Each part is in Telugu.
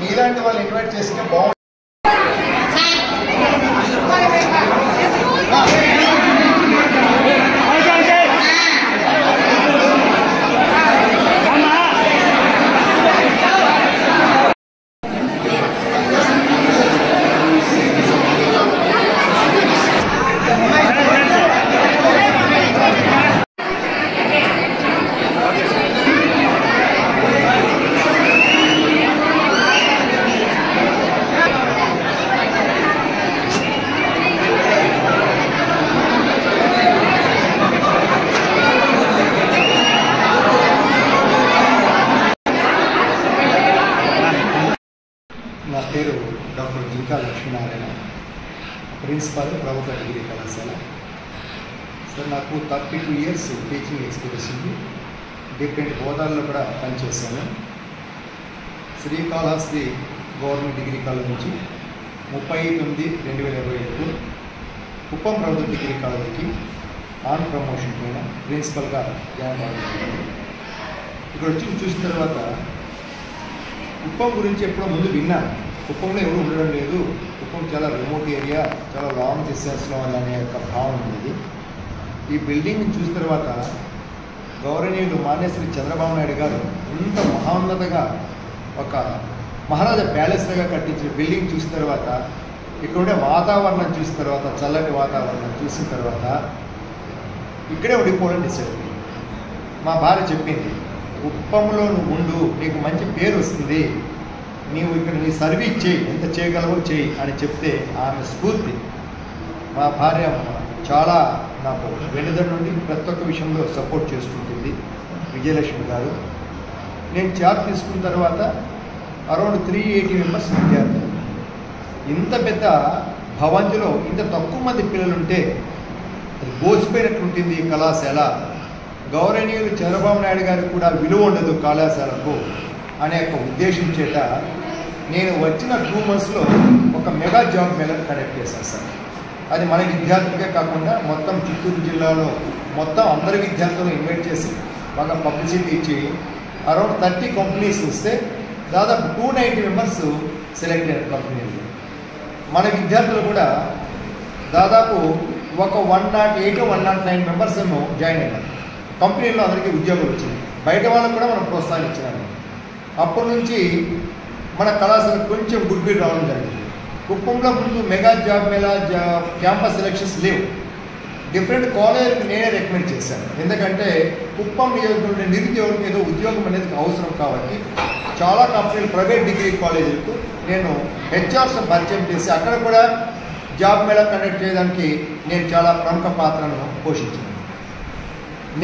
మీలాంటి వాళ్ళు ఇన్వైట్ చేస్తే బాగుంటుంది. నా పేరు డాక్టర్ జీకా లక్ష్మీనారాయణ, ప్రిన్సిపల్ ప్రభుత్వ డిగ్రీ కళాశాల. సార్ నాకు 32 years టీచింగ్ ఎక్స్పీరియన్స్ ఉంది. డిఫరెంట్ హోదాల్లో కూడా పనిచేశాను. శ్రీకాళహస్తి గవర్నమెంట్ డిగ్రీ కాలేజ్ నుంచి 30/9/2021 కుప్పం ప్రభుత్వ డిగ్రీ కాలేజీకి ఆన్ ప్రమోషన్ పైన ప్రిన్సిపల్గా జాయిన్ అవ్వడం. ఇక్కడ వచ్చి చూసిన తర్వాత కుప్పం గురించి ఎప్పుడో ముందు విన్నాను. కుప్పంలో ఎవరు ఉండడం లేదు, కుప్పం చాలా రిమోట్ ఏరియా, చాలా లాంగ్ డిస్టెన్స్లో అనే యొక్క భావన ఉండేది. ఈ బిల్డింగ్ని చూసిన తర్వాత గౌరవనీయులు మాన్యశ్రీ చంద్రబాబు నాయుడు గారు ఇంత మహోన్నతగా ఒక మహారాజా ప్యాలెస్గా కట్టించిన బిల్డింగ్ చూసిన తర్వాత, ఇక్కడ ఉండే వాతావరణం చూసిన తర్వాత, చల్లటి వాతావరణం చూసిన తర్వాత ఇక్కడే ఉండిపోవడం డిసైడ్ అయింది. మా భార్య చెప్పింది, కుప్పంలో నువ్వు ఉండు, నీకు మంచి పేరు వస్తుంది, నీవు ఇక్కడ నీ సర్వీస్ చేయి, ఎంత చేయగలవో చేయి అని చెప్తే ఆమె స్ఫూర్తి. మా భార్య చాలా నాకు వెనుదల నుండి ప్రతి ఒక్క విషయంలో సపోర్ట్ చేసుకుంటుంది, విజయలక్ష్మి గారు. నేను చార్జ్ తీసుకున్న తర్వాత అరౌండ్ 380 members విద్యార్థులు. ఇంత పెద్ద భవంతిలో ఇంత తక్కువ మంది పిల్లలుంటే అది బోసిపోయినట్టు ఉంటుంది ఈ కళాశాల. గౌరవనీయులు చంద్రబాబు నాయుడు గారికి కూడా విలువ ఉండదు కళాశాలకు అనే ఒక ఉద్దేశం చేత నేను వచ్చిన 2 monthsలో ఒక మెగా జాబ్ మేళను కండక్ట్ చేశాను సార్. అది మన విద్యార్థులకే కాకుండా మొత్తం చిత్తూరు జిల్లాలో మొత్తం అందరి విద్యార్థులను ఇన్వైట్ చేసి బాగా పబ్లిసిటీ ఇచ్చి అరౌండ్ 30 companies వస్తే దాదాపు 290 members సెలెక్ట్ అయిన కంపెనీలు. మన విద్యార్థులు కూడా దాదాపు ఒక 108-109 members జాయిన్ అయినారు. కంపెనీల్లో అందరికీ ఉద్యోగాలు వచ్చింది. బయట వాళ్ళకు కూడా మనం ప్రోత్సాహం ఇచ్చినాము. అప్పటి నుంచి మన కళాశాలకు కొంచెం గుడ్ విల్ రావడం జరిగింది. కుప్పంలో ముందు mega job Mela campus selections లేవు. డిఫరెంట్ కాలేజీలకు నేనే రికమెండ్ చేశాను. ఎందుకంటే కుప్పం నియోజకవర్గంలో నిరుద్యోగులకు ఏదో ఉద్యోగం అనేది అవసరం కాబట్టి చాలా కంపెనీలు ప్రైవేట్ డిగ్రీ కాలేజీలకు నేను హెచ్ఆర్స్ పరిచయం చేసి అక్కడ కూడా జాబ్ మేళా కండక్ట్ చేయడానికి నేను చాలా ప్రముఖ పాత్రను పోషించాను.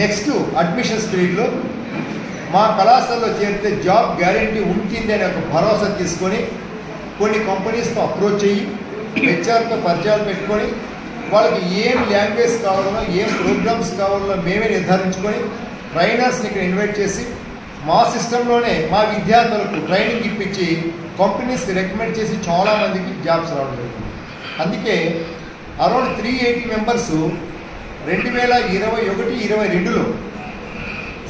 నెక్స్ట్ అడ్మిషన్స్ పీరియడ్లో మా కళాశాలలో చేరితే జాబ్ గ్యారంటీ ఉంటుంది అనే ఒక భరోసా తీసుకొని కొన్ని కంపెనీస్తో అప్రోచ్ అయ్యి హెచ్ఆర్తో పరిచయాలు పెట్టుకొని వాళ్ళకి ఏం లాంగ్వేజ్ కావాలనో ఏం ప్రోగ్రామ్స్ కావాలనో మేమే నిర్ధారించుకొని ట్రైనర్స్ని ఇక్కడ ఇన్వైట్ చేసి మా సిస్టంలోనే మా విద్యార్థులకు ట్రైనింగ్ ఇప్పించి కంపెనీస్కి రికమెండ్ చేసి చాలామందికి జాబ్స్ రావడం జరుగుతుంది. అందుకే అరౌండ్ 380 members 2021-22లో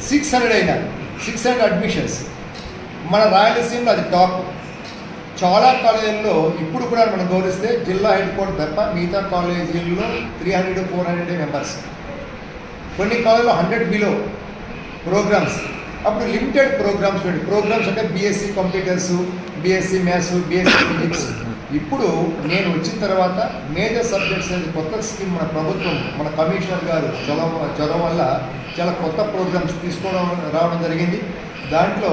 600 అయినారు. 600 అడ్మిషన్స్. మన రాయలసీమలో అది టాప్. చాలా కాలేజీల్లో ఇప్పుడు కూడా మనం గౌరవిస్తే జిల్లా హెడ్ క్వార్టర్ తప్ప మిగతా కాలేజీల్లో 300-400 members. కొన్ని కాలేజీలో 100 బిలో ప్రోగ్రామ్స్. అప్పుడు లిమిటెడ్ ప్రోగ్రామ్స్ అంటే BSc computers, BSc maths, BSc physics. ఇప్పుడు నేను వచ్చిన తర్వాత మేజర్ సబ్జెక్ట్స్ అనేది కొత్త స్కీమ్ మన ప్రభుత్వం, మన కమిషనర్ గారు చొరవ వల్ల చాలా కొత్త ప్రోగ్రామ్స్ తీసుకోవడం రావడం జరిగింది. దాంట్లో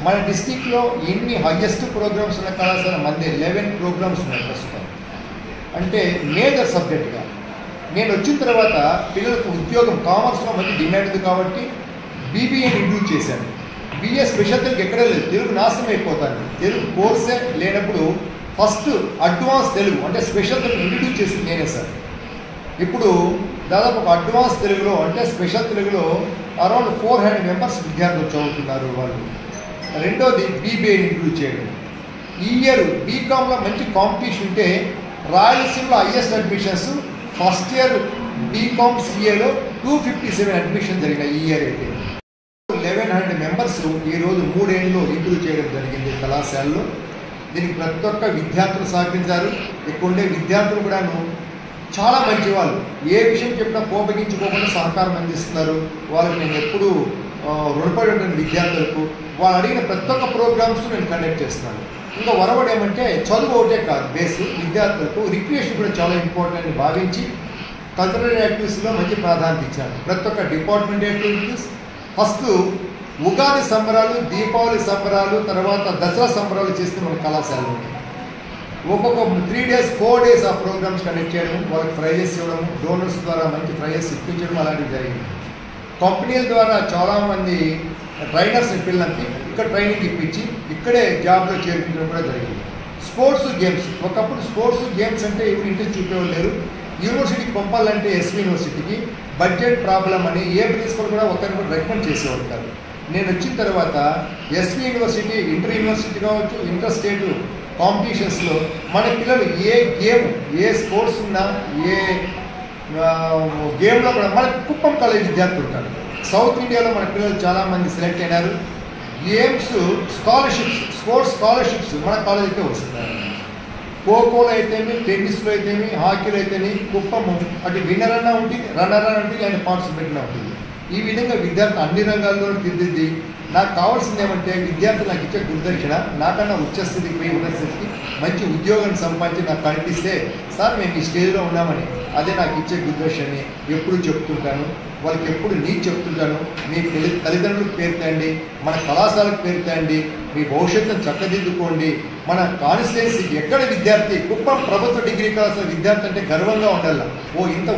మన డిస్టిక్లో ఎన్ని హయ్యెస్ట్ ప్రోగ్రామ్స్ ఉన్న కళాశాల మంది 11 ప్రోగ్రామ్స్ ఉన్నాయి ప్రస్తుతం. అంటే మేజర్ సబ్జెక్ట్గా నేను వచ్చిన తర్వాత పిల్లలకు ఉద్యోగం కామర్స్లో మంచి డిమాండ్ ఉంది కాబట్టి బీబీఏని ఇంట్రడ్యూస్ చేశాను. బిఏ స్పెషల్ తెలుగు ఎక్కడే లేదు, తెలుగు నాశనం అయిపోతాను. తెలుగు కోర్సే లేనప్పుడు ఫస్ట్ అడ్వాన్స్ తెలుగు అంటే స్పెషల్ తెలుగు ఇంట్రడ్యూస్ చేసింది నేనే సార్. ఇప్పుడు దాదాపు ఒక అడ్వాన్స్ తెలుగులో అంటే స్పెషల్ తెలుగులో అరౌండ్ 400 మెంబర్స్ విద్యార్థులు చదువుతున్నారు వాళ్ళు. రెండోది బీబీఏని ఇంట్రడ్యూస్ చేయడం. ఈ ఇయర్ బీకామ్లో మంచి కాంపిటీషన్ ఉంటే రాయలసీమలో highest admissions first year BCom సిఏలో 257 అడ్మిషన్ జరిగినాయి ఈ ఇయర్ అయితే. 1100 మెంబర్స్ ఈరోజు 3 ఏళ్ళలో ఇంప్రూవ్ చేయడం జరిగింది కళాశాలలో. దీనికి ప్రతి ఒక్క విద్యార్థులు సహకరించారు. ఇక్కడ ఉండే విద్యార్థులు కూడాను చాలా మంచి వాళ్ళు, ఏ విషయం చెప్పినా కోపగించుకోకుండా సహకారం అందిస్తున్నారు. వాళ్ళకి నేను ఎప్పుడూ రుణపడి ఉన్న విద్యార్థులకు వాళ్ళు అడిగిన ప్రతి ఒక్క ప్రోగ్రామ్స్ నేను కండక్ట్ చేస్తున్నాను. ఇంకా వరవడు ఏమంటే చదువు ఒకటే కాదు బేస్, విద్యార్థులకు రిక్రియేషన్ కూడా చాలా ఇంపార్టెంట్ అని భావించి కల్చరల్ యాక్టివిటీస్లో మంచి ప్రాధాన్యత ఇచ్చాను. ప్రతి ఒక్క డిపార్ట్మెంట్ యాక్టివిటీస్ ఫస్ట్ ఉగాది సంబరాలు, దీపావళి సంబరాలు, తర్వాత దసరా సంబరాలు చేస్తే మన కళాశాలలో ఒక్కొక్క 3 days 4 days ఆ ప్రోగ్రామ్స్ కండక్ట్ చేయడం, వాళ్ళకి ప్రైజెస్ ఇవ్వడం, డోనర్స్ ద్వారా మంచి ప్రైజెస్ ఇప్పించడం అలాంటివి జరిగింది. కంపెనీల ద్వారా చాలామంది ట్రైనర్స్ని పిల్లలకి ఇక్కడ ట్రైనింగ్ ఇప్పించి ఇక్కడే జాబ్లో చేర్పించడం కూడా జరిగింది. స్పోర్ట్స్ గేమ్స్, ఒకప్పుడు స్పోర్ట్స్ గేమ్స్ అంటే ఇప్పుడు ఇంట్రెస్ట్ చూపేవాళ్ళు లేరు. యూనివర్సిటీకి పంపాలంటే ఎస్వి యూనివర్సిటీకి బడ్జెట్ ప్రాబ్లం అని ఏ ప్రిన్సిపల్ కూడా ఒకరిని కూడా రికమెండ్ చేసేవాళ్ళు కాదు. నేను వచ్చిన తర్వాత ఎస్వి యూనివర్సిటీ, ఇంటర్ యూనివర్సిటీ కావచ్చు, ఇంటర్ స్టేట్ కాంపిటీషన్స్లో మన పిల్లలు ఏ గేమ్, ఏ స్పోర్ట్స్ ఉన్నా, ఏ గేమ్లో కూడా మన కుప్పం కాలేజ్ విద్యార్థులు ఉంటారు. సౌత్ ఇండియాలో మన పిల్లలు చాలామంది సెలెక్ట్ అయినారు. గేమ్స్ స్కాలర్షిప్స్, స్పోర్ట్స్ స్కాలర్షిప్స్ మన కాలేజీకే వస్తున్నారు. ఖోఖోలో అయితేమి, టెన్నిస్లో అయితేమి, హాకీలో అయితేమి కుప్పము అటు విన్నర్ అన్నా ఉంటుంది, రన్నర్ అన్నా ఉంటుంది, ఆయన పార్టిసిపేట్ అన్నా ఉంటుంది. ఈ విధంగా విద్యార్థులు అన్ని రంగాల్లో తీర్చిదిద్ది నాకు కావాల్సింది ఏమంటే విద్యార్థులు నాకు ఇచ్చే గుర్దర్శన నాకన్నా ఉచ్చస్థితికి పోయి ఉన్నస్థితికి మంచి ఉద్యోగాన్ని సంపాదించి నాకు కనిపిస్తే సార్ మేము ఈ స్టేజ్లో ఉన్నామని అదే నాకు ఇచ్చే గుర్దర్శనని ఎప్పుడు చెప్తుంటాను. వాళ్ళకి ఎప్పుడు నీకు చెప్తుంటాను, మీ తల్లిదండ్రులకు పేరు తేండి, మన కళాశాలకు పేరు తేండి, మీ భవిష్యత్తును చక్కదిద్దుకోండి. మన కాన్స్టిట్యున్సీకి ఎక్కడ విద్యార్థి కుప్పం ప్రభుత్వ డిగ్రీ కళాశాల విద్యార్థి అంటే గర్వంగా ఉండాలి. ఓ ఇంత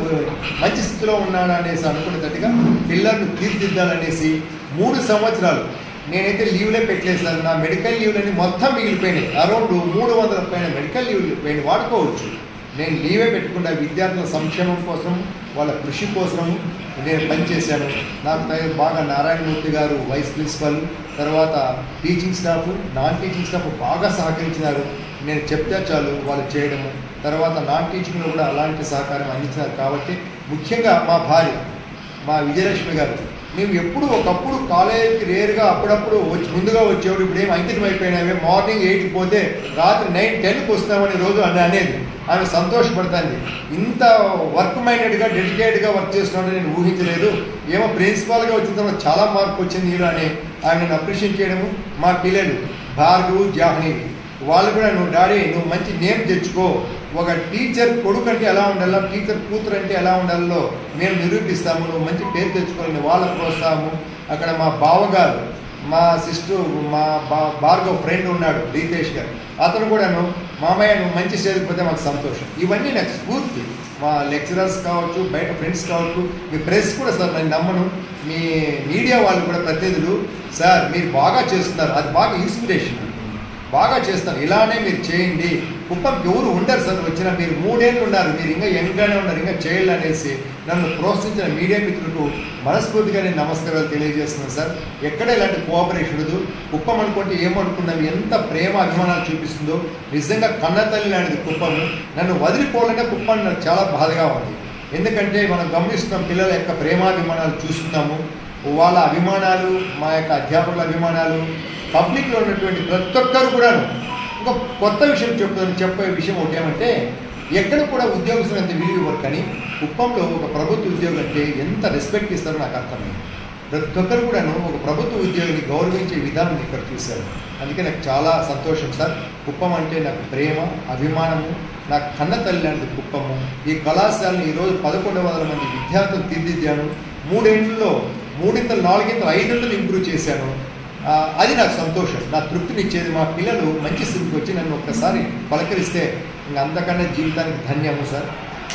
మంచి స్థితిలో ఉన్నాడా అనేసి అనుకునేటట్టుగా పిల్లలను తీర్చిదిద్దాలనేసి 3 సంవత్సరాలు నేనైతే లీవ్లే పెట్టలేసాను. నా మెడికల్ లీవ్లన్నీ మొత్తం మిగిలిపోయినాయి. అరౌండ్ 300 పైన మెడికల్ లీవ్లు పైన వాడుకోవచ్చు. నేను లీవే పెట్టుకున్న విద్యార్థుల సంక్షేమం కోసం, వాళ్ళ కృషి కోసం నేను పనిచేశాను. నాకు బాగా నారాయణమూర్తి గారు వైస్ ప్రిన్సిపల్, తర్వాత teaching staff, non teaching staff బాగా సహకరించినారు. నేను చెప్తే చాలు వాళ్ళు చేయడము. తర్వాత నాన్ టీచింగ్లో కూడా అలాంటి సహకారం అందించినారు. కాబట్టి ముఖ్యంగా మా భార్య, మా విజయలక్ష్మి గారు, మేము ఎప్పుడు ఒకప్పుడు కాలేజీకి రేరుగా అప్పుడప్పుడు ముందుగా వచ్చేవాడు, ఇప్పుడు ఏం అంకితం అయిపోయినామే, మార్నింగ్ 8కి పోతే రాత్రి 9, 10కి వస్తామని రోజు అనేది ఆమె సంతోషపడుతుంది. ఇంత వర్క్ మైండెడ్గా డెడికేటెడ్గా వర్క్ చేస్తున్నాడని నేను ఊహించలేదు. ఏమో ప్రిన్సిపాల్గా వచ్చిన తర్వాత చాలా మార్పు వచ్చింది ఇలా అని ఆమెను అప్రిషియేట్ చేయడము. మా పిల్లలు భార్గవ్, జాహ్నవి వాళ్ళు కూడా నువ్వు డాడీ నువ్వు మంచి నేమ్ తెచ్చుకో, ఒక టీచర్ కొడుకు అంటే ఎలా ఉండాలో, టీచర్ కూతురు అంటే ఎలా ఉండాలో మేము నిరూపిస్తాము, నువ్వు మంచి పేరు తెచ్చుకోవాలని వాళ్ళ ప్రోత్సాహము. అక్కడ మా బావగారు, మా సిస్టర్, మా భార్గవ్ ఫ్రెండ్ ఉన్నాడు రీతేష్ గారు, అతను కూడాను మామయ్య నువ్వు మంచి స్టేజ్కి పోతే మాకు సంతోషం. ఇవన్నీ నాకు స్ఫూర్తి. మా లెక్చరర్స్ కావచ్చు, బయట ఫ్రెండ్స్ కావచ్చు, మీ ప్రెస్ కూడా సార్ నేను నమ్మను, మీ మీడియా వాళ్ళు కూడా ప్రతినిధులు సార్ మీరు బాగా చేస్తున్నారు, అది బాగా ఇన్స్పిరేషన్, బాగా చేస్తారు, ఇలానే మీరు చేయండి. కుప్పంకి ఎవరు ఉండరు సార్, వచ్చిన మీరు 3 ఏళ్ళు ఉన్నారు, మీరు ఇంకా యంగ్గానే ఉన్నారు, ఇంకా చేయాలి అనేసి నన్ను ప్రోత్సహించిన మీడియా మిత్రులకు మనస్ఫూర్తిగా నేను నమస్కారాలు తెలియజేస్తున్నాను సార్. ఎక్కడ ఇలాంటి కోఆపరేషన్ ఉండదు. కుప్పం అనుకుంటే ఏమనుకున్నాం, ఎంత ప్రేమ అభిమానాలు చూపిస్తుందో, నిజంగా కన్నతల్లి లాంటిది కుప్పము. నన్ను వదిలిపోవాలంటే కుప్పం నాకు చాలా బాధగా ఉంది. ఎందుకంటే మనం గమనిస్తున్నాం, పిల్లల యొక్క ప్రేమాభిమానాలు చూస్తున్నాము, వాళ్ళ అభిమానాలు, మా యొక్క అధ్యాపకుల అభిమానాలు, పబ్లిక్లో ఉన్నటువంటి ప్రతి ఒక్కరు కూడాను. ఒక కొత్త విషయం చెప్పే విషయం ఒకటి ఏమంటే, ఎక్కడ కూడా ఉద్యోగస్తులు అంత విలువ ఇవ్వరు, కానీ కుప్పంలో ఒక ప్రభుత్వ ఉద్యోగం అంటే ఎంత రెస్పెక్ట్ ఇస్తారో నాకు అర్థమైంది. ప్రతి ఒక్కరు కూడాను ఒక ప్రభుత్వ ఉద్యోగిని గౌరవించే విధానం ఇక్కడ చూశారు. అందుకే నాకు చాలా సంతోషం సార్. కుప్పం అంటే నాకు ప్రేమ, అభిమానము, నాకు కన్న తల్లి లాంటిది కుప్పము. ఈ కళాశాలను ఈరోజు 1100 మంది విద్యార్థులు తీర్చిదిద్దాను. 3 ఏళ్ళలో 3 4 5 ఇంప్రూవ్ చేశాను. అది నాకు సంతోషం, నా తృప్తినిచ్చేది. మా పిల్లలు మంచి స్థితికి వచ్చి నన్ను ఒక్కసారి పలకరిస్తే ఇంకా అంతకన్నా జీవితానికి ధన్యము సార్.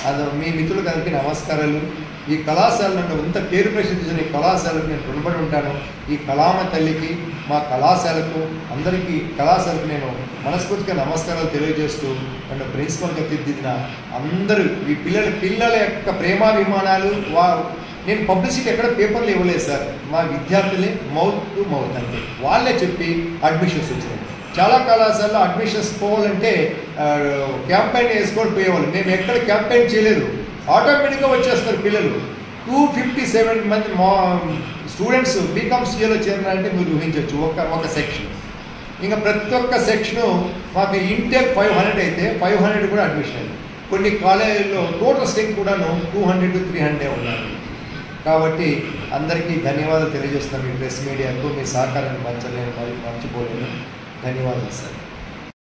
అది మీ మిత్రులకు అందరికీ నమస్కారాలు. ఈ కళాశాల నన్ను ఇంత పేరు ప్రసిద్ధించిన ఈ కళాశాలకు నేను రుణపడి ఉంటాను. ఈ కళామ తల్లికి, మా కళాశాలకు, అందరికీ కళాశాలకు నేను మనస్ఫూర్తిగా నమస్కారాలు తెలియజేస్తూ నన్ను ప్రిన్సిపల్గా తీర్చిదిద్దిన అందరూ ఈ పిల్లల యొక్క ప్రేమాభిమానాలు నేను పబ్లిసిటీ ఎక్కడ పేపర్లు ఇవ్వలేదు సార్. మా విద్యార్థులే మౌత్ టు మౌత్ అంటే వాళ్ళే చెప్పి అడ్మిషన్స్ వచ్చినాయి. చాలా కళాశాలలో అడ్మిషన్స్ పోవాలంటే క్యాంపెయిన్ వేసుకొని పోయేవాళ్ళు. మేము ఎక్కడ క్యాంపెయిన్ చేయలేదు, ఆటోమేటిక్గా వచ్చేస్తారు పిల్లలు. 257 మంది మా స్టూడెంట్స్ బీకామ్ సీఏలో చేరినారంటే మీరు ఊహించవచ్చు ఒక సెక్షన్. ఇంకా ప్రతి ఒక్క సెక్షను మాకు ఇంటేక్ 500 అయితే 500 కూడా అడ్మిషన్ అయింది. కొన్ని కాలేజీల్లో టోటల్ స్ట్రెంగ్త్ కూడాను 200 to 300 ఉన్నారు. కాబట్టి అందరికీ ధన్యవాదాలు తెలియజేస్తున్నాను. మీ ప్రెస్ మీడియాకు మీ సహకారాన్ని మర్చిపోలేను. ధన్యవాదాలు సార్.